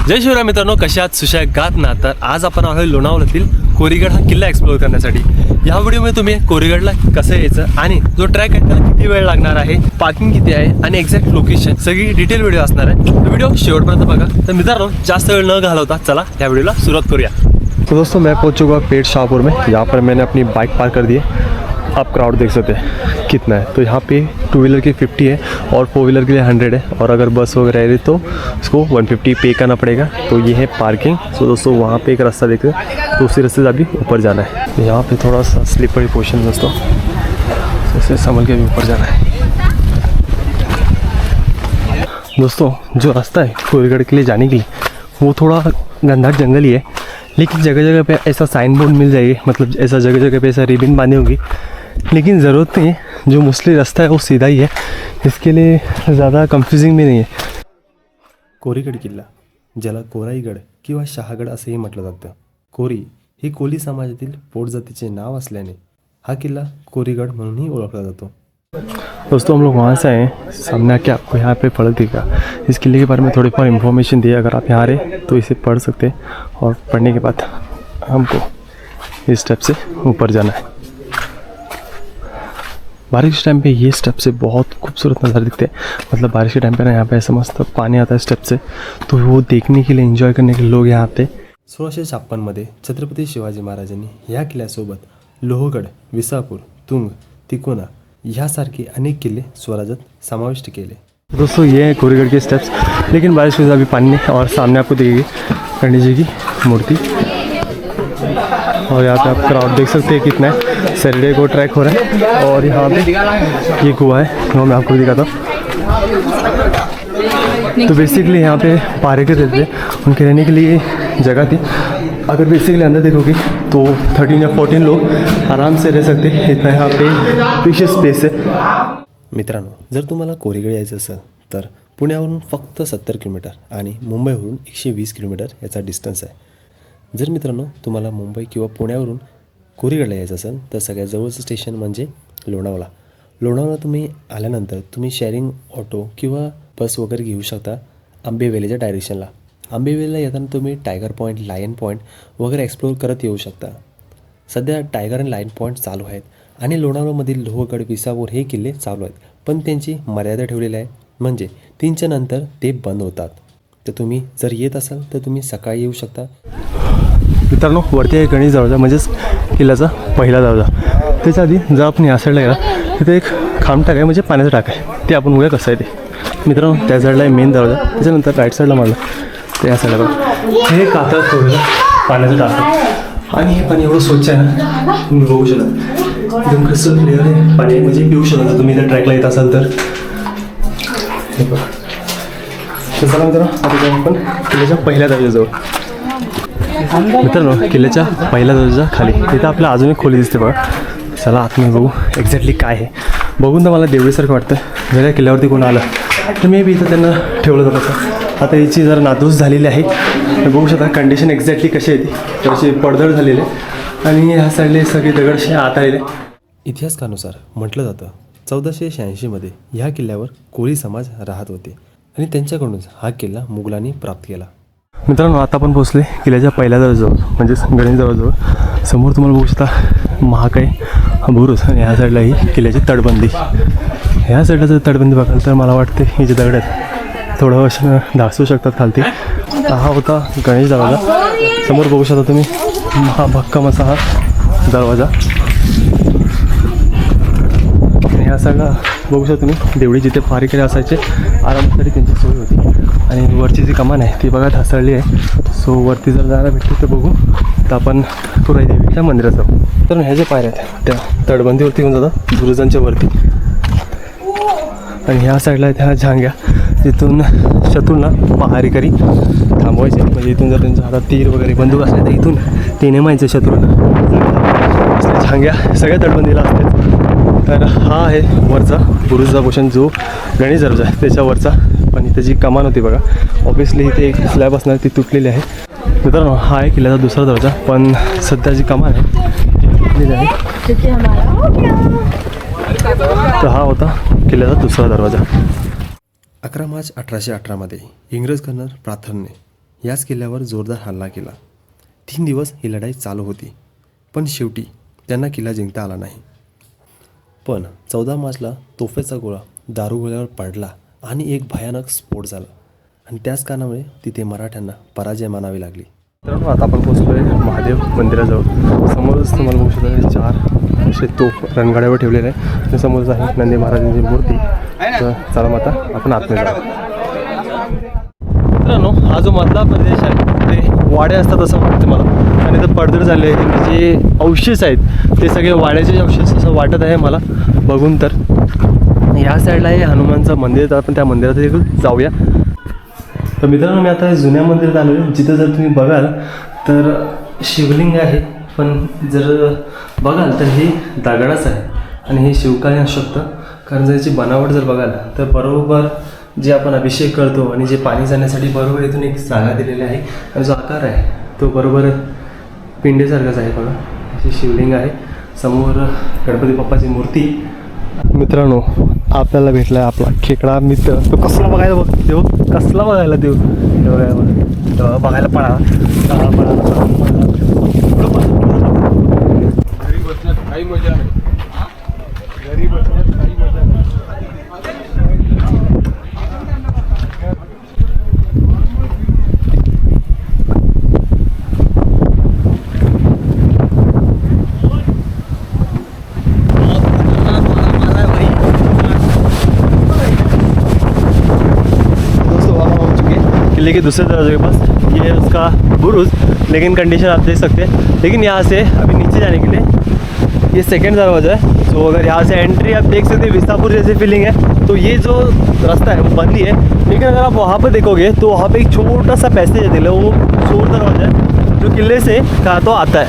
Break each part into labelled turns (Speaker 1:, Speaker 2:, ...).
Speaker 1: जय शिवराय मित्रांनो, कशा आहात? सुशागात ना. तर आज आपण आलोय लोणावळ्यातील कोरीगड हा किल्ला एक्सप्लोअर करण्यासाठी. या व्हिडिओमध्ये तुम्ही कोरीगडला कसं यायचं आणि जो ट्रॅक आहे त्याला किती वेळ लागणार आहे, पार्किंग किती आहे आणि एक्झॅक्ट लोकेशन सगळी डिटेल व्हिडिओ असणार आहे. तर व्हिडिओ शेवटपर्यंत बघा. तर मित्रांनो, जास्त वेळ न घालवता चला या व्हिडिओला सुरुवात करूया. तो दोस्तों मैं पहुंच चुका पेट शाहपुर में. यहाँ पर मैंने अपनी बाइक पार्क कर दी है. आप क्राउड देख सकते हैं कितना है. तो यहाँ पे 2 व्हीलर की 50 है और 4 व्हीलर के लिए 100 है. और अगर बस वगैरह है तो उसको 150 पे करना पड़ेगा. तो ये है पार्किंग. तो दोस्तों वहाँ पे एक रास्ता देख रहे हैं, तो उसी रास्ते से अभी ऊपर जाना है. यहाँ पे थोड़ा सा स्लिपरी पोर्शन दोस्तों, ऐसे संभल के भी ऊपर जाना है. दोस्तों जो रास्ता है कोरीगढ़ के लिए जाने के लिए वो थोड़ा घनघाट जंगल ही है, लेकिन जगह जगह पे ऐसा साइन बोर्ड मिल जाएगी. मतलब ऐसा जगह जगह पे ऐसा रिबिन बांधी होगी, लेकिन ज़रूरत नहीं है. जो मोस्टली रास्ता है वो सीधा ही है, इसके लिए ज़्यादा कन्फ्युजिंग भी नहीं है. कोरीगड किल्ला, ज्याला कोराईगड किंवा शहागड असेही म्हटलं जातं. कोरी ही कोली समाजातील पोटजातीचे नाव असल्याने हा किल्ला कोरीगड म्हणूनही ओळखला जातो. दोस्तों हम लोग वहाँ से आए हैं. सामने आके आपको यहाँ पे फलक दिखा. इस किले के बारे में थोड़ी बहुत इन्फॉर्मेशन दी. अगर आप यहाँ रहे तो इसे पढ़ सकते हैं, और पढ़ने के बाद हमको इस स्टेप से ऊपर जाना है. बारिश के टाइम पे ये स्टेप से बहुत खूबसूरत नज़ारे दिखते हैं. मतलब बारिश के टाइम पे ना यहाँ पे ऐसा मस्त पानी आता है स्टेप से, तो वो देखने के लिए, एंजॉय करने के लिए लोग यहाँ आते. 1656मध्ये छत्रपती शिवाजी महाराजांनी या किल्ल्यासोबत लोहगड, विसापूर, तुंग, तिकोना यासारखे अनेक किल्ले स्वराज्यात समाविष्ट केले. दोस्तों ये है कोरीगढ़ के स्टेप्स, लेकिन बारिश की वजह से अभी पानी नहीं. और सामने आपको दिखेगी गणेश जी की मूर्ति. और यहाँ पे आप क्राउड देख सकते हैं कितना है. सैटरडे को ट्रैक हो रहा है. और यहाँ पे ये कुआं है, वो मैं आपको दिखाता हूँ. तो बेसिकली यहाँ पे पारेकर रहते थे, उनके रहने के लिए जगह थी. अगर बेसिकली अंदर देखोगे तो 13 या 14 लोग आराम से रह सकते हैं. इतना यहाँ पे स्पेशियस स्पेस है. मित्रांनो, जर तुम्हाला कोरीगड यायचं असेल तर पुण्यावरून फक्त 70 किलोमीटर आणि मुंबईवरून 120 किलोमीटर याचा डिस्टन्स आहे. जर मित्रांनो तुम्हाला मुंबई किंवा पुण्यावरून कोरीगडला यायचं असेल तर सगळ्यात जवळचं स्टेशन म्हणजे लोणावळा. लोणावळा तुम्ही आल्यानंतर तुम्ही शेअरिंग ऑटो किंवा बस वगैरे घेऊ शकता आंबेवेलीच्या डायरेक्शनला. आंबेवेलीला येताना तुम्ही टायगर पॉईंट, लायन पॉईंट वगैरे एक्सप्लोअर करत येऊ शकता. सध्या टायगर आणि लायन पॉईंट चालू आहेत आणि लोणावळ्यामधील लोहगड, विसापूर हे किल्ले चालू आहेत, पण त्यांची मर्यादा ठेवलेली आहे. म्हणजे 3च्या नंतर ते बंद होतात. तर तुम्ही जर येत असाल तर तुम्ही सकाळी येऊ शकता. मित्रांनो, वरती आहे गणेश दरवाजा, म्हणजेच किल्ल्याचा पहिला दरवाजा. त्याच्या आधी जर आपण या साईडला गेला तिथे एक खांब टाक आहे, म्हणजे पाण्याचा टाक आहे. ते आपण बघूया कसं आहे ते. मित्रांनो त्या साईडला आहे मेन दरवाजा. त्याच्यानंतर राईट साईडला मारला तर या साईडला बघा हे कातळ ठेवलेलं पाण्याचं टाक आहे. आणि हे पाणी एवढं स्वच्छ आहे ना, तुम्ही बघू शकता. एकदम क्रिस्टल क्लिअर आहे पाणी, म्हणजे पिऊ शकता तुम्ही जर ट्रॅकला येत असाल तर. हे बघा. तर चला मित्रांनो, आता जाऊ आपण किल्ल्याच्या पहिल्या दरवाजाजवळ. मित्रांनो, किल्ल्याच्या पहिल्या दरवाजा खाली तिथं आपल्याला अजून एक खोली दिसते बघा. चला आतमध्ये बघू एक्झॅक्टली काय आहे. बघून तर मला देवळीसारखं वाटतं. जर या किल्ल्यावरती कोण आलं तर मे बी इथं त्यांना ठेवलं जातं. आता याची जरा नादूस झालेली आहे. बघू शकता कंडिशन एक्झॅक्टली कशी आहे ती. थोडीशी पडझड झालेली आहे आणि ह्या साईडले सगळे दगडशे आत आलेले. इतिहासकानुसार म्हटलं जातं 1486मध्ये ह्या किल्ल्यावर कोळी समाज राहत होते आणि त्यांच्याकडूनच हा किल्ला मुघलांनी प्राप्त केला. मित्रांनो, आता आपण पोहोचले किल्ल्याच्या पहिल्या दरवाजाजवळ, म्हणजेच गणेश दरवाजाजवळ. समोर तुम्हाला बघू शकता महाकाय बुरुज आणि ह्या साईडला ही किल्ल्याची तटबंदी. ह्या साईडला जर तटबंदी बघाल तर मला वाटते हे जे दगड आहेत थोडं वर्ष ढासू शकतात खालती. हा होता गणेश दरवाजा. समोर बघू शकता तुम्ही हा भक्कम असा हा दरवाजा. ह्या साईडला बघू शकता तुम्ही देवळी, जिथे पारेकरी असायचे आरामासाठी त्यांची सोय होती. आणि वरची जी कमान आहे ती बघा ढासळली आहे. सो वरती जर जायला भेटली तर बघू तर आपण कुराई देवीच्या मंदिरात जाऊ. तर ह्या ज्या पायऱ्या आहेत त्या तटबंदीवरती येऊन जातात बुरुजांच्या वरती. आणि ह्या साईडला त्या झांग्या, जिथून शत्रूंना पहारेकरी थांबवायचे. म्हणजे इथून जर त्यांच्या हातात तीर वगैरे बंदूक असले तर इथून ते नेमायचे शत्रूंना. झांग्या सगळ्या तटबंदीला असतात. तर हा आहे वरचा बुरुजचा पोर्शन जो गणेश दरवाजा आहे त्याच्यावरचा. आणि त्याची कमान होती बघा. ऑब्विसली इथे एक स्लॅब असणार, ती तुटलेली आहे. मित्रांनो, हा आहे किल्ल्याचा दुसरा दरवाजा, पण सध्या जी कमान आहे ती तुटलेली आहे. तर हा होता किल्ल्याचा दुसरा दरवाजा. 11 मार्च 1818मध्ये इंग्रज कर्नल प्राथरने याच किल्ल्यावर जोरदार हल्ला केला. 3 दिवस ही लढाई चालू होती, पण शेवटी त्यांना किल्ला जिंकता आला नाही. पण 14 मार्चला तोफेचा गोळा दारुगोळ्यावर पडला आणि एक भयानक स्फोट झाला आणि त्याच कारणामुळे तिथे मराठ्यांना पराजय मानावी लागली. मित्रांनो, आता आपण पोहोचलो आहे महादेव मंदिराजवळ. समोरच तुम्हाला बघू शकता 4 असे तोफ रणगाड्यावर ठेवलेले आहे. आणि समोरच आहे नंदी महाराजांची मूर्ती. तर चला मग आता आपण आतमध्ये जाऊ. मित्रांनो, हा जो मधला प्रदेश आहे ते वाडे असतात असं वाटतं मला. आणि इथं पडझड झाले त्यांचे जे अवशेष आहेत ते सगळे वाड्याचे अवशेष असं वाटत आहे मला बघून. तर या साईडला आहे हनुमानचं मंदिर, तर आपण त्या मंदिरात देखील जाऊया. तर मित्रांनो, मी आता जुन्या मंदिरात आलो आहे, जिथं जर तुम्ही बघाल तर शिवलिंग आहे, पण जर बघाल तर हे दगडाचं आहे आणि हे शिवकालीन असू शकतं. कारण जर याची बनावट जर बघाल तर बरोबर जे आपण अभिषेक करतो आणि जे पाणी जाण्यासाठी बरोबर इथून एक जागा दिलेली आहे आणि जो आकार आहे तो बरोबर पिंडेसारखाच आहे. बघा, अशी शिवलिंग आहे. समोर गणपती बाप्पाची मूर्ती. मित्रांनो, आपल्याला भेटला आहे आपला खेकडा मित्र. तो कसला बघायला देऊ, कसला बघायला देऊ, बघायला पळा
Speaker 2: घरी बसण्यात काही मजा नाही. घरी बसण्यात काही मजा नाही.
Speaker 1: किले के दूसरे दरवाजे के पास ये है उसका बुरुज, लेकिन कंडीशन आप देख सकते हैं. लेकिन यहाँ से अभी नीचे जाने के लिए ये सेकंड दरवाज़ा है. तो अगर यहाँ से एंट्री आप देख सकते हैं विस्तापुर जैसी फीलिंग है. तो ये जो रास्ता है वो बंद ही है, लेकिन अगर आप वहाँ पर देखोगे तो वहाँ पे एक छोटा सा पैसेज है, दिल वो चोर दरवाज़ा है जो किले से कहा तो आता है.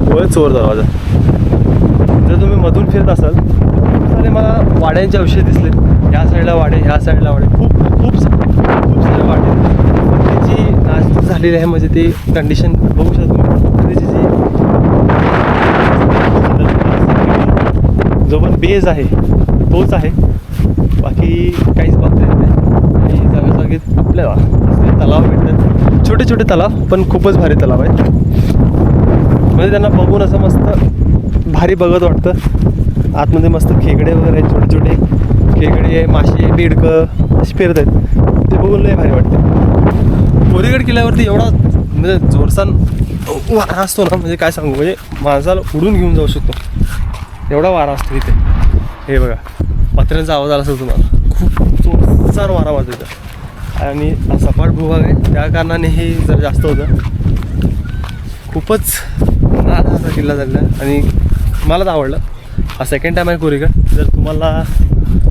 Speaker 1: वो चोर दरवाजा. जर तुम्ही मधून फिरत असाल तर मला वाड्यांचे अवशेष दिसले. ह्या साईडला वाडे, ह्या साईडला वाडे, खूप खूप खूप सारे वाडे. त्याची नाश झालेली आहे, म्हणजे ते कंडिशन बघू शकतो तुम्ही. त्याची जी जो पण बेस आहे तोच आहे, बाकी काहीच बघता येत नाही. आणि जागोजागी आपल्याला तलाव भेटतात, छोटे छोटे तलाव, पण खूपच भारी तलाव आहेत. म्हणजे त्यांना बघून असं मस्त भारी बघत वाटतं. आतमध्ये मस्त खेकडे वगैरे आहेत, छोटे छोटे खेकडे, मासे, बेडकं असे फिरत आहेत. ते बघून लय भारी वाटते. कोरीगड किल्ल्यावरती एवढा म्हणजे जोरसान वारा असतो ना, म्हणजे काय सांगू, म्हणजे माणसाला उडून घेऊन जाऊ शकतो एवढा वारा असतो इथे. हे बघा, पत्र्यांचा आवाज आला असेल तुम्हाला, खूप जोरदार वारा वाजतो इथं. आणि सपाट भूभाग आहे त्या कारणाने हे जर जास्त होतं. खूपच नाद किल्ला झाला आणि मलाच आवडलं. हा सेकंड टाईम आहे कोरीगड. जर तुम्हाला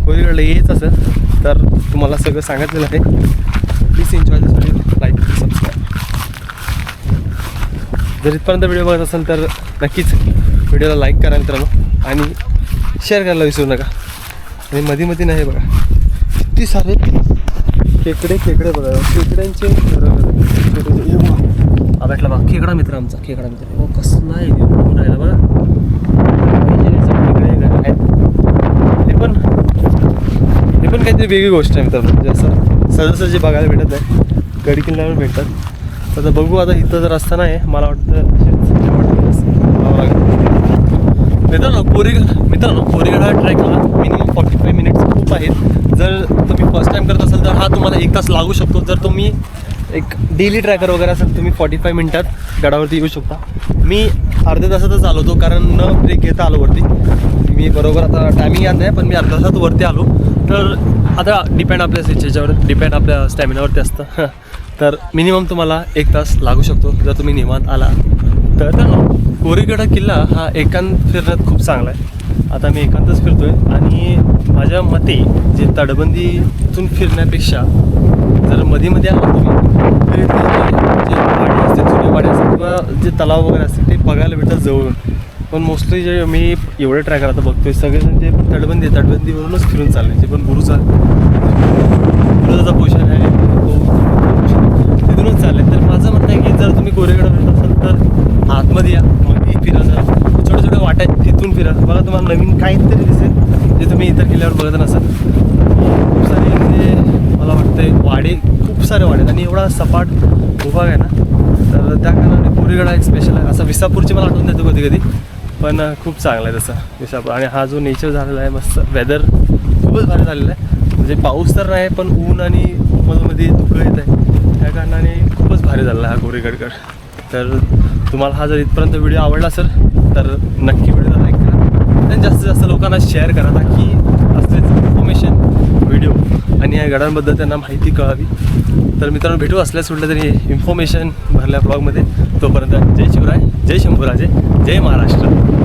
Speaker 1: कोरीगडला यायचं असेल तर तुम्हाला सगळं सांगितलेलं आहे. Please enjoy this video, like subscribe. जर इथपर्यंत व्हिडिओ बघत असेल तर नक्कीच व्हिडिओला लाईक करा मित्रांनो, आणि शेअर करायला विसरू नका. आणि मध्ये मध्ये नाही बघा किती सारे खेकडे बघा, खेकड्यांचे भेटला बघा खेकडा मित्र, आमचा खेकडा मित्र. कसला आहे राहिला बघा. हे पण काहीतरी वेगळी गोष्ट आहे मित्रांनो, म्हणजे असं सहजासहजी बघायला भेटत नाही, गड किल्ल्यावर भेटतात. तर बघू आता. इथं जर असताना आहे मला वाटतं मित्रांनो कोरीगड हा ट्रॅकला मिनिमम 45 मिनिट्स खूप आहेत. जर तुम्ही फर्स्ट टाईम करत असाल तर हा तुम्हाला 1 तास लागू शकतो. जर तुम्ही एक डेली ट्रॅकर वगैरे असेल तुम्ही 45 मिनिटात गडावरती येऊ शकता. मी अर्ध्या तासातच आलो होतो, कारण न ब्रेक घेता आलो वरती. मी बरोबर आता टायमिंग याद नाही, पण मी अर्ध्या तासात वरती आलो. तर आता डिपेंड आपल्या ह्याच्यावर डिपेंड आपल्या स्टॅमिनावरती असतं. तर मिनिमम तुम्हाला 1 तास लागू शकतो जर तुम्ही निवांत आला तर. कोरीगड किल्ला हा एकांत फिरण्यात खूप चांगला आहे. आता मी एकांतच फिरतोय आणि माझ्या मते जे तटबंदीतून फिरण्यापेक्षा जर मध्ये आला तुम्ही तर जे वाडे असतील, जुने वाडे असतील किंवा जे तलाव वगैरे असतील ते बघायला भेटतात जवळून. पण मोस्टली जे मी एवढे ट्रॅकर आता बघतोय सगळेजण जे तटबंदीवरूनच फिरून चालले. जे पण बुरुजाचा पोषण आहे तिथूनच चालले. तर माझं म्हणणं आहे की जर तुम्ही कोरीगड फिरत असाल तर आतमध्ये या, मध्ये फिरा, जरा छोट्या छोट्या वाट्या तिथून फिरा. बघा तुम्हाला नवीन काहीतरी दिसेल. जे तुम्ही इतर किल्ल्यावर बघत नसाल, खूप सारे म्हणजे मला वाटतंय वाडे, खूप सारे वाडे आणि एवढा सपाट भूभाग आहे ना, तर त्या कारणाने कोरीगड हा एक स्पेशल आहे. असं विसापूरची मला आठवण देतो कधी कधी, पण खूप चांगला आहे तसं विसापूर. आणि हा जो नेचर झालेला आहे, मस्त वेदर खूपच भारी झालेलं आहे. म्हणजे पाऊस तर नाही, पण ऊन आणि मध्ये धुकं येत आहे, त्या कारणाने खूपच भारी झालेला हा कोरीगडगड. तर तुम्हाला हा जर इथपर्यंत व्हिडिओ आवडला असेल तर नक्की व्हिडिओला लाईक करा आणि जास्तीत जास्त लोकांना शेअर करा, ताकी असलेच इन्फॉर्मेशन व्हिडिओ आणि या गडांबद्दल त्यांना माहिती कळावी. तर मित्रांनो, भेटू असल्यास कुठलं तरी इन्फॉर्मेशन भरल्या ब्लॉगमध्ये. तोपर्यंत जय शिवराय, जय शंभूराजे, जय महाराष्ट्र.